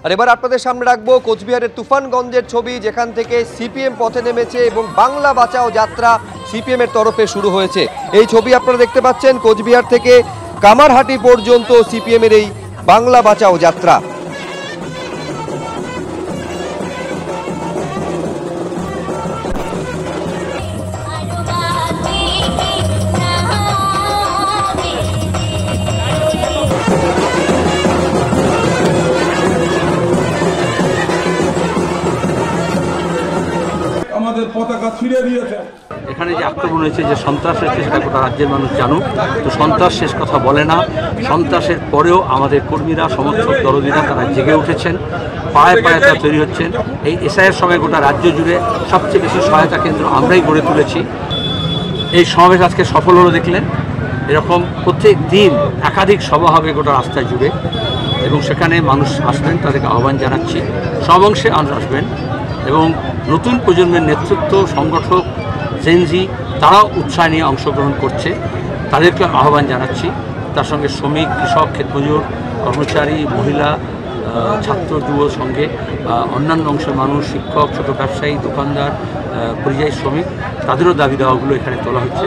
আর এবার আপনাদের সামনে রাখবো কোচবিহারের তুফানগঞ্জের ছবি, যেখান থেকে সিপিএম পথে নেমেছে এবং বাংলা বাঁচাও যাত্রা সিপিএম এর তরফে শুরু হয়েছে। এই ছবি আপনারা দেখতে পাচ্ছেন, কোচবিহার থেকে কামারহাটি পর্যন্ত সিপিএম এর এই বাংলা বাঁচাও যাত্রা। আমাদের পতাকা ছিঁড়ে দিয়েছে। এখানে যে আক্রমণ হয়েছে, যে সন্ত্রাস হয়েছে, সেটা গোটা রাজ্যের মানুষ জানুক। তো সন্ত্রাস শেষ কথা বলে না, সন্ত্রাসের পরেও আমাদের কর্মীরা, সমর্থক, দরদিরা তারা জেগে উঠেছেন, পায়ে পায়ে তারা তৈরি হচ্ছেন। এই এসআইয়ের সময় গোটা রাজ্য জুড়ে সবচেয়ে বেশি সহায়তা কেন্দ্র আমরাই গড়ে তুলেছি। এই সমাবেশ আজকে সফল হলো দেখলেন। এরকম প্রত্যেক দিন একাধিক সভা হবে গোটা রাস্তায় জুড়ে, এবং সেখানে মানুষ আসবেন, তাদেরকে আহ্বান জানাচ্ছি সব অংশে আসবেন। এবং নতুন প্রজন্মের নেতৃত্ব, সংগঠক, জেনজি তারাও উৎসাহ নিয়ে অংশগ্রহণ করছে, তাদেরকে আহ্বান জানাচ্ছি। তার সঙ্গে শ্রমিক, কৃষক, ক্ষেতমজুর, কর্মচারী, মহিলা, ছাত্র, যুব সঙ্গে অন্যান্য অংশের মানুষ, শিক্ষক, ছোট ব্যবসায়ী, দোকানদার, পরিযায়ী শ্রমিক, তাদেরও দাবি দেওয়াগুলো এখানে তোলা হচ্ছে।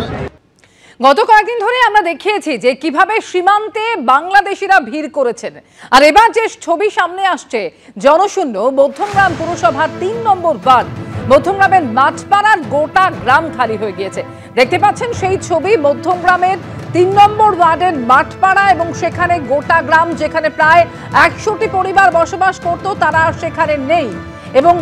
গত কয়েকদিন ধরে আমরা দেখিয়েছি যে কিভাবে সীমান্তে বাংলাদেশিরা ভিড় করেছেন, আর এবার যে ছবি সামনে আসছে, জনশূন্য মধ্যমগ্রাম পুরসভার ৩ নম্বর ওয়ার্ড মধ্যমগ্রামের মাঠপাড়ার গোটা গ্রাম খালি হয়ে গিয়েছে। দেখতে পাচ্ছেন সেই ছবি, মধ্যমগ্রামের ৩ নম্বর ওয়ার্ডের মাঠপাড়া, এবং সেখানে গোটা গ্রাম, যেখানে প্রায় ১০০টি পরিবার বসবাস করত, তারা সেখানে নেই। এবং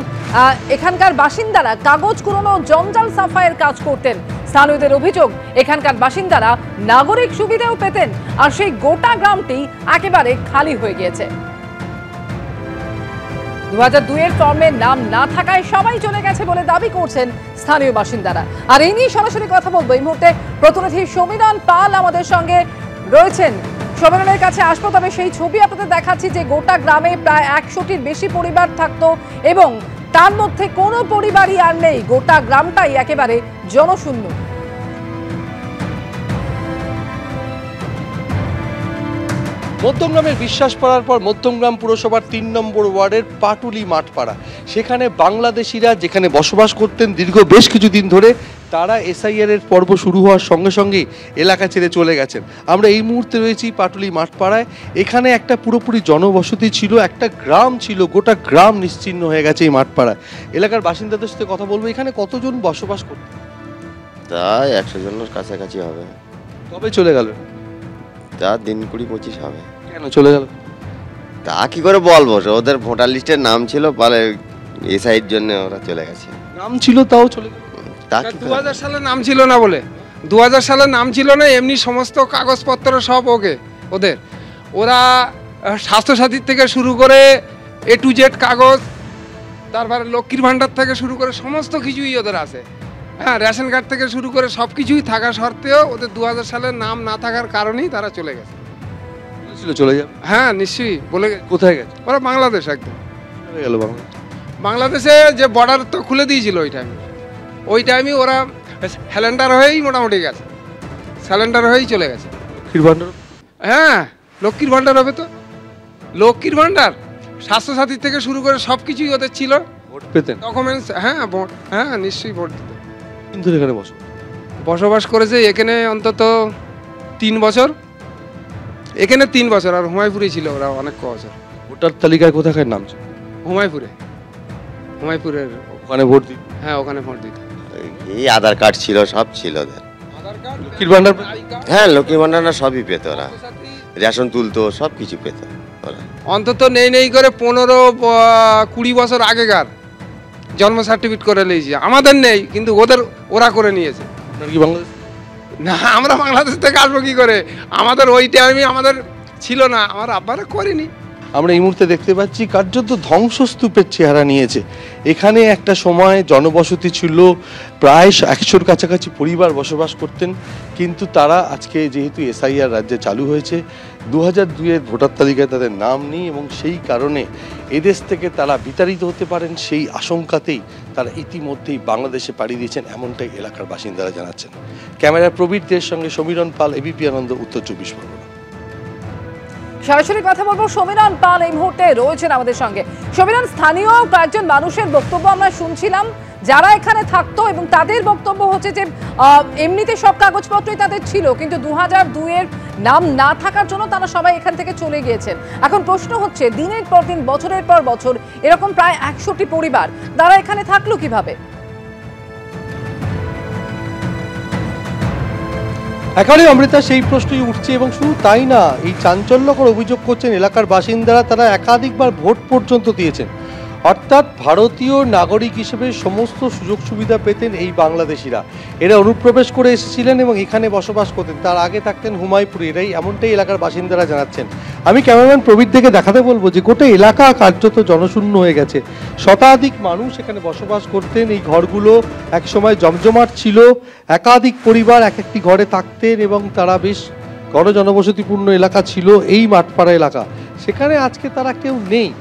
এখানকার বাসিন্দারা কাগজ কুড়োনো, জঞ্জাল সাফাইয়ের কাজ করতেন। স্থানীয়দের অভিযোগ, এখানকার বাসিন্দারা নাগরিক সুবিধাও পেতেন, আর সেই গোটা গ্রামটি একেবারে খালি হয়ে গিয়েছে। ২০০২-এর ফর্মে নাম না থাকায় সবাই চলে গেছে বলে দাবি করছেন স্থানীয় বাসিন্দারা। আর এই নিয়ে সরাসরি কথা বলবো এই মুহূর্তে প্রতিনিধি সমীরণ পাল আমাদের সঙ্গে রয়েছেন। সমীরণের কাছে আসবো, তবে সেই ছবি আপনাদের দেখাচ্ছি যে গোটা গ্রামে প্রায় ১০০টির বেশি পরিবার থাকতো, এবং তার মধ্যে কোনো পরিবারই আর নেই। গোটা গ্রামটাই একেবারে জনশূন্য। মধ্যমগ্রামের বিশ্বাসপাড়ার পর মধ্যমগ্রাম পুরসভার ৩ নম্বর ওয়ার্ডের পাটুলি মাঠপাড়া, সেখানে বাংলাদেশিরা যেখানে বসবাস করতেন দীর্ঘ বেশ কিছুদিন ধরে, তারা এসআইআর এর পর্ব শুরু হওয়ার সঙ্গে সঙ্গেই এলাকা ছেড়ে চলে গেছেন। আমরা এই মুহূর্তে রয়েছি পাটুলি মাঠপাড়ায়। এখানে একটা পুরোপুরি জনবসতি ছিল, একটা গ্রাম ছিল, গোটা গ্রাম নিশ্চিহ্ন হয়ে গেছে এই মাঠপাড়ায়। এলাকার বাসিন্দাদের সাথে কথা বলবো, এখানে কতজন বসবাস করতেন? তাই ১০০ জনের কাছাকাছি হবে। কবে চলে গেল? তা দিন ২০-২৫ হবে। কেন চলে গেল তা কি করে বলবো, ওদের ভোটার লিস্টের নাম ছিল, বলে এসআইয়ের জন্য ওরা চলে গেছে। নাম ছিল তাও চলে গেল? তা ২০০০ সালে নাম ছিল না বলে, ২০০০ সালে নাম ছিল না, এমনি সমস্ত কাগজপত্র সব ওদের ওরা স্বাস্থ্যসাথীর থেকে শুরু করে A to Z কাগজ, তারপরে লক্ষ্মীর ভাণ্ডার থেকে শুরু করে সমস্ত কিছুই ওদের আছে। হ্যাঁ, রেশন কার্ড থেকে শুরু করে সব কিছুই থাকা সত্ত্বেও ওদের ২০০০ সালের নাম না থাকার কারণেই তারা চলে গেছে। চলে যাবে? হ্যাঁ, নিশ্চয়ই বলে। কোথায় গেছে ওরা বাংলাদেশ, একদম গেল। বাংলাদেশে যে বর্ডার তো খুলে দিয়েছিল ওই টাইমে ওরা স্যালেন্ডার হয়েই মোটামুটি গেছে, স্যালেন্ডার হয়েই চলে গেছে। লক্ষ্মীর ভাণ্ডার? হ্যাঁ, লক্ষ্মীর ভাণ্ডার হবে তো, লক্ষ্মীর ভাণ্ডার, স্বাস্থ্যসাথী থেকে শুরু করে সব কিছুই ওদের ছিল। ভোট পেতেন? ডকুমেন্টস, হ্যাঁ ভোট, হ্যাঁ নিশ্চয়ই ভোট দিত। কিন্তু এখানে বসবাস করেছে এখানে অন্তত ৩ বছর, এখানে 3 বছর, আর হুমায়ুপুরে ছিল ওরা অনেক বছর। ভোটার তালিকায় কোথাকার নাম ছিল? হুমায়ুপুরের ওখানে ভোট দিত? হ্যাঁ, ওখানে ভোট দিত। এই আধার কার্ড ছিল, সব ছিল ওদের। লক্ষ্মীর ভাণ্ডার? হ্যাঁ, লক্ষ্মীর ভাণ্ডার সবই পেত ওরা, রেশন তুলতো, সব কিছু পেত ওরা। অন্তত নেই করে 15-20 বছর আগেকার জন্ম সার্টিফিকেট করে নিয়েছি। আমাদের নেই, কিন্তু ওরা করে নিয়েছে। কি বাংলাদেশ? না, আমরা বাংলাদেশ থেকে আসবো কি করে? আমাদের ওই টাইমে আমাদের ছিল না, আমার আব্বারা করেনি। আমরা এই মুহূর্তে দেখতে পাচ্ছি কার্যত ধ্বংসস্তূপের চেহারা নিয়েছে। এখানে একটা সময় জনবসতি ছিল, প্রায় ১০০-র কাছাকাছি পরিবার বসবাস করতেন, কিন্তু তারা আজকে যেহেতু এসআইআর রাজ্যে চালু হয়েছে, ২০০২-এর ভোটার তালিকায় তাদের নাম নেই, এবং সেই কারণে এদেশ থেকে তারা বিতাড়িত হতে পারেন সেই আশঙ্কাতেই তারা ইতিমধ্যেই বাংলাদেশে পাড়ি দিয়েছেন, এমনটাই এলাকার বাসিন্দারা জানাচ্ছেন। ক্যামেরায় প্রবীরদের সঙ্গে সমীরণ পাল, এবিপি আনন্দ, উত্তর ২৪ পরগনা। সরাসরি কথা বলবো সমীরণ পাল এই মুহূর্তে রয়েছেন আমাদের সঙ্গে। সমীরণ, স্থানীয় কয়েকজন মানুষের বক্তব্য আমরা শুনছিলাম যারা এখানে থাকতো, এবং তাদের বক্তব্য হচ্ছে যে এমনিতে সব কাগজপত্রই তাদের ছিল, কিন্তু 2002-এর নাম না থাকার জন্য তারা সবাই এখান থেকে চলে গিয়েছেন। এখন প্রশ্ন হচ্ছে, দিনের পর দিন বছরের পর বছর এরকম প্রায় 100টি পরিবার তারা এখানে থাকলো কিভাবে? এখানে অমৃতা সেই প্রশ্নই উঠছে, এবং শুধু তাই না, এই চাঞ্চল্যকর অভিযোগ করছেন এলাকার বাসিন্দারা, তারা একাধিকবার ভোট পর্যন্ত দিয়েছেন। অর্থাৎ ভারতীয় নাগরিক হিসেবে সমস্ত সুযোগ সুবিধা পেতেন এই বাংলাদেশিরা। এরা অনুপ্রবেশ করে এসেছিলেন এবং এখানে বসবাস করতেন। তার আগে থাকতেন হুমায়ুপুরে, এরাই এমনটাই এলাকার বাসিন্দারা জানাচ্ছেন। আমি ক্যামেরাম্যান প্রবীর থেকে দেখাতে বলবো যে গোটা এলাকা কার্যত জনশূন্য হয়ে গেছে। শতাধিক মানুষ এখানে বসবাস করতেন। এই ঘরগুলো একসময় জমজমাট ছিল, একাধিক পরিবার এক একটি ঘরে থাকতেন এবং তারা বেশ গণজনবসতিপূর্ণ এলাকা ছিল এই মাঠপাড়া এলাকা। সেখানে আজকে তারা কেউ নেই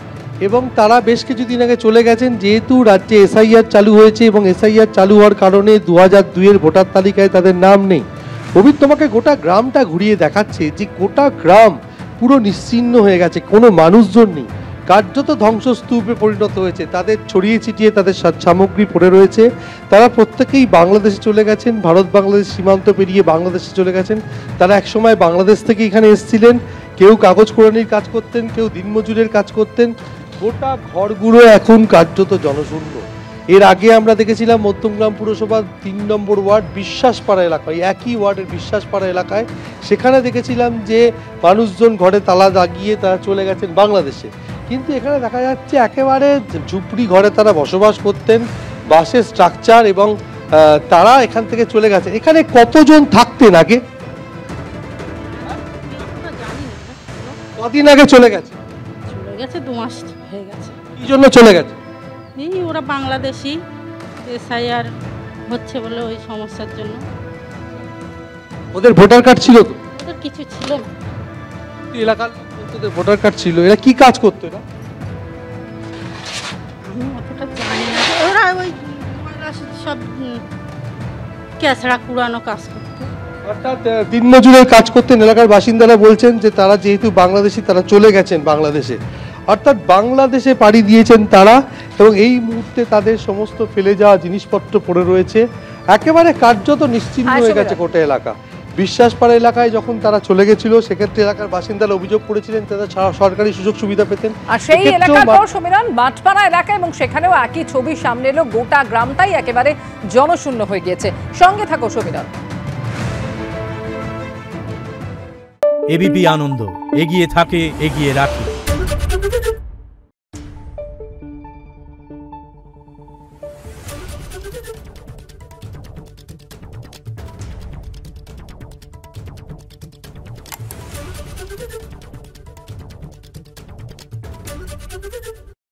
এবং তারা বেশ কিছুদিন আগে চলে গেছেন। যেহেতু রাজ্যে এসআইআর চালু হয়েছে এবং এসআইআর চালু হওয়ার কারণে 2002-এর ভোটার তালিকায় তাদের নাম নেই। অভিত তোমাকে গোটা গ্রামটা ঘুরিয়ে দেখাচ্ছে যে গোটা গ্রাম পুরো নিশ্চিহ্ন হয়ে গেছে, কোনো মানুষজন নেই, কার্যত ধ্বংসস্তূপে পরিণত হয়েছে। তাদের ছড়িয়ে ছিটিয়ে তাদের সামগ্রী পড়ে রয়েছে। তারা প্রত্যেকেই বাংলাদেশে চলে গেছেন, ভারত বাংলাদেশ সীমান্ত পেরিয়ে বাংলাদেশে চলে গেছেন। তারা একসময় বাংলাদেশ থেকে এখানে এসেছিলেন, কেউ কাগজ কোরানির কাজ করতেন, কেউ দিনমজুরের কাজ করতেন। গোটা ঘরগুলো এখন কার্যত জনশূন্য। এর আগে আমরা দেখেছিলাম মধ্যমগ্রাম পুরসভার 3 নম্বর ওয়ার্ড বিশ্বাসপাড়া এলাকায়, একই ওয়ার্ডের বিশ্বাসপাড়া এলাকায়, সেখানে দেখেছিলাম যে মানুষজন ঘরে তালা লাগিয়ে তারা চলে গেছেন বাংলাদেশে। কিন্তু এখানে দেখা যাচ্ছে একেবারে ঝুপড়ি ঘরে তারা বসবাস করতেন, বাসের স্ট্রাকচার, এবং তারা এখান থেকে চলে গেছে। এখানে কতজন থাকতেন আগে? কদিন আগে চলে গেছে? চলে গেছে 2 মাস হয়ে গেছে। কি জন্য চলে গেছে? এই ওরা বাংলাদেশি, এসআইআর হচ্ছে বলে ওই সমস্যার জন্য। ওদের ভোটার কার্ড ছিল তো? ওদের কিছু ছিল না। এলাকার লোকদের ভোটার কার্ড ছিল। এরা কি কাজ করতো? এরা আমি অতটা জানি না। ওরা ওই সব ক্যাসড়া কুড়ানো কাজ করতো। অর্থাৎ দিনমজুরের কাজ করতেন। এলাকার বাসিন্দারা বলছেন যে তারা যেহেতু বাংলাদেশি, তারা চলে গেছেন বাংলাদেশে। অর্থাৎ বাংলাদেশে পাড়ি দিয়েছেন তারা, এবং এই মুহূর্তে তাদের সমস্ত ফেলে যাওয়া জিনিসপত্র পড়ে রয়েছে। একেবারে কার্যত নিশ্চিহ্ন হয়ে গেছে গোটা এলাকা। বিশ্বাসপাড়া এলাকায় যখন তারা চলে গেছিল, সেক্ষেত্রে এলাকার বাসিন্দারা অভিযোগ করেছিলেন তারা সরকারি সুযোগ সুবিধা পেতেন। আর সেই এলাকার পর সমীরণ মাঠপাড়া এলাকা, এবং সেখানেও একই ছবি সামনে এলো, গোটা গ্রামটাই একেবারে জনশূন্য হয়ে গিয়েছে। সঙ্গে থাকো সমীরণ। এবিপি আনন্দ, এগিয়ে থাকে, এগিয়ে রাখে।